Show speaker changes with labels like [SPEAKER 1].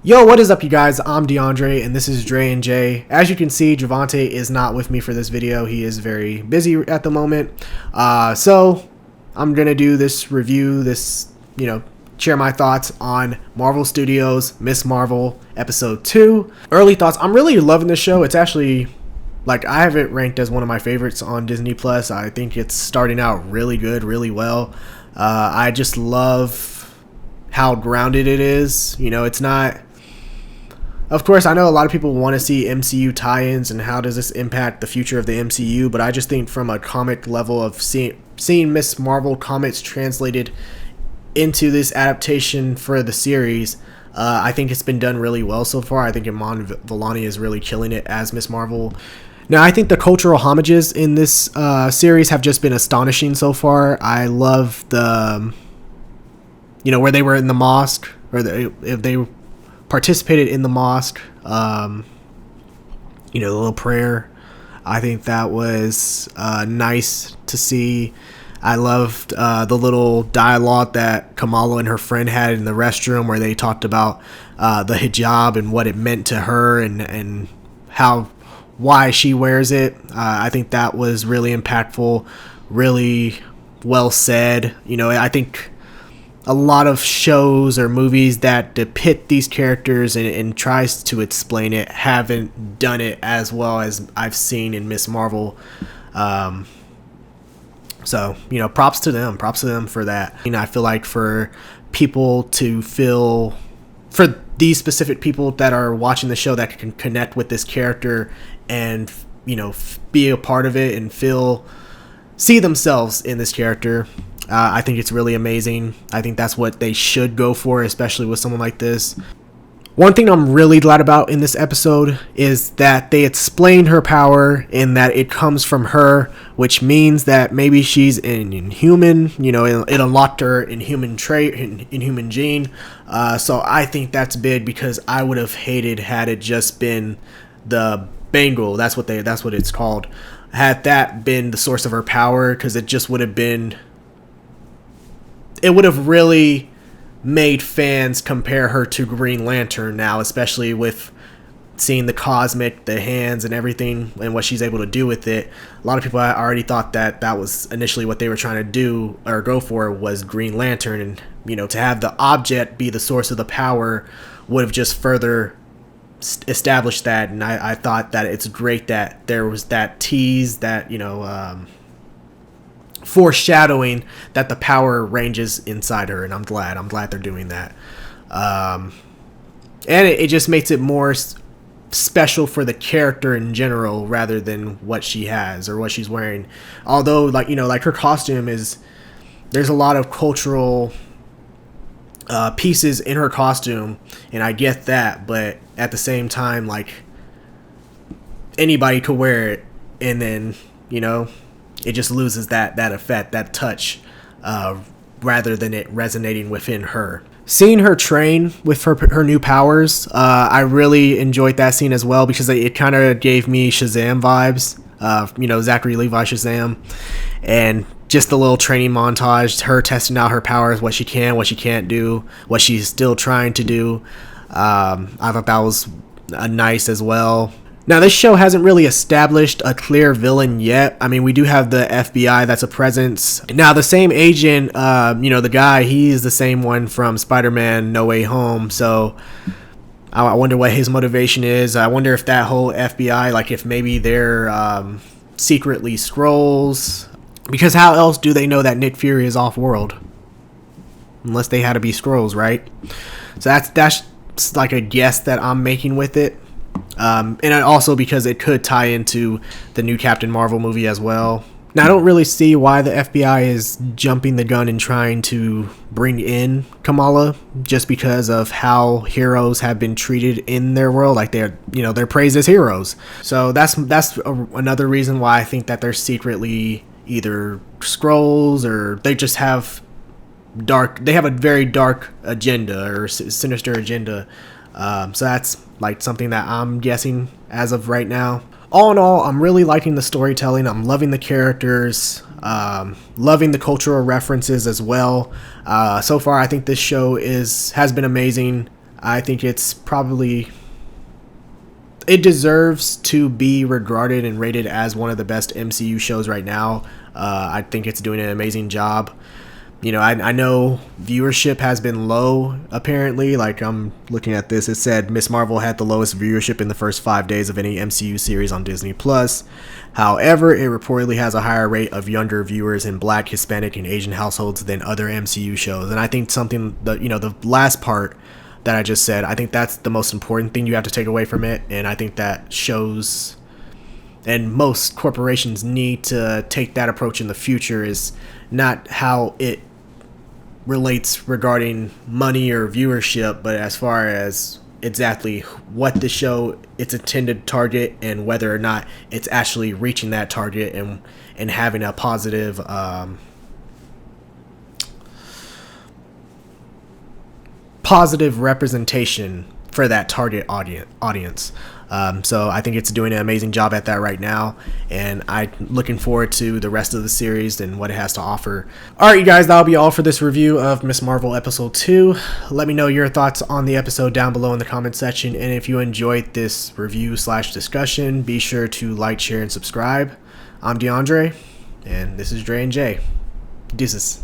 [SPEAKER 1] Yo, what is up, you guys? I'm DeAndre, and this is Dre and Jay. As you can see, Javante is not with me for this video. He is very busy at the moment. So I'm gonna do this review, share my thoughts on Marvel Studios' Ms. Marvel Episode 2. Early thoughts. I'm really loving this show. It's actually, I have it ranked as one of my favorites on Disney Plus. I think it's starting out really good, really well. I just love how grounded it is. It's not. Of course, I know a lot of people want to see MCU tie-ins and how does this impact the future of the MCU, but I just think from a comic level of seeing Ms. Marvel comics translated into this adaptation for the series, I think it's been done really well so far. I think Iman Vellani is really killing it as Ms. Marvel. Now, I think the cultural homages in this series have just been astonishing so far. I love the, where they were in the mosque, or if they participated in the mosque, the little prayer. I think that was nice to see. I loved the little dialogue that Kamala and her friend had in the restroom, where they talked about the hijab and what it meant to her and why she wears it. I think that was really impactful, really well said. I think a lot of shows or movies that depict these characters and tries to explain it haven't done it as well as I've seen in Ms. Marvel. So, props to them for that. I feel like for these specific people that are watching the show that can connect with this character and, be a part of it and see themselves in this character. I think it's really amazing. I think that's what they should go for, especially with someone like this. One thing I'm really glad about in this episode is that they explained her power in that it comes from her, which means that maybe she's an inhuman. It unlocked her inhuman trait, inhuman gene. So I think that's big, because I would have hated had it just been the bangle. That's what it's called. Had that been the source of her power, because it just would have been. It would have really made fans compare her to Green Lantern now, especially with seeing the cosmic, the hands and everything, and what she's able to do with it. A lot of people already thought that was initially what they were trying to do or go for, was Green Lantern. And, to have the object be the source of the power would have just further established that. And I thought that it's great that there was that tease, that, foreshadowing that the power ranges inside her, and I'm glad they're doing that. And it just makes it more special for the character in general, rather than what she has or what she's wearing. Although, her costume there's a lot of cultural pieces in her costume, and I get that, but at the same time, anybody could wear it, and then it just loses that effect, that touch, rather than it resonating within her. Seeing her train with her new powers, I really enjoyed that scene as well, because it kind of gave me Shazam vibes. Zachary Levi Shazam, and just the little training montage, her testing out her powers, what she can, what she can't do, what she's still trying to do. I thought that was nice as well. Now, this show hasn't really established a clear villain yet. I mean, we do have the FBI that's a presence. Now, the same agent, the guy, he's the same one from Spider-Man No Way Home. So I wonder what his motivation is. I wonder if that whole FBI, if maybe they're secretly Skrulls. Because how else do they know that Nick Fury is off-world? Unless they had to be Skrulls, right? So that's like a guess that I'm making with it. And also because it could tie into the new Captain Marvel movie as well. Now, I don't really see why the FBI is jumping the gun and trying to bring in Kamala, just because of how heroes have been treated in their world. They're praised as heroes. So that's another reason why I think that they're secretly either Skrulls, or they just have they have a very dark agenda, or sinister agenda. So that's something that I'm guessing as of right now. All in all, I'm really liking the storytelling. I'm loving the characters, loving the cultural references as well. So far, I think this show has been amazing. I think it's probably, it deserves to be regarded and rated as one of the best MCU shows right now. I think it's doing an amazing job. You know, I know viewership has been low, apparently. Like, I'm looking at this. It said Ms.Marvel had the lowest viewership in the first 5 days of any MCU series on Disney+. However, it reportedly has a higher rate of younger viewers in Black, Hispanic, and Asian households than other MCU shows. And I think something that, you know, the last part that I just said, I think that's the most important thing you have to take away from it. And I think that shows, and most corporations need to take that approach in the future, is not how it relates regarding money or viewership, but as far as exactly what the show, its intended target, and whether or not it's actually reaching that target and having a positive positive representation for that target audience. So I think it's doing an amazing job at that right now, and I'm looking forward to the rest of the series and what it has to offer. Alright, you guys, that'll be all for this review of Ms. Marvel Episode 2. Let me know your thoughts on the episode down below in the comment section, and if you enjoyed this review / discussion, be sure to like, share, and subscribe. I'm DeAndre, and this is Dre and Jay. Deuces.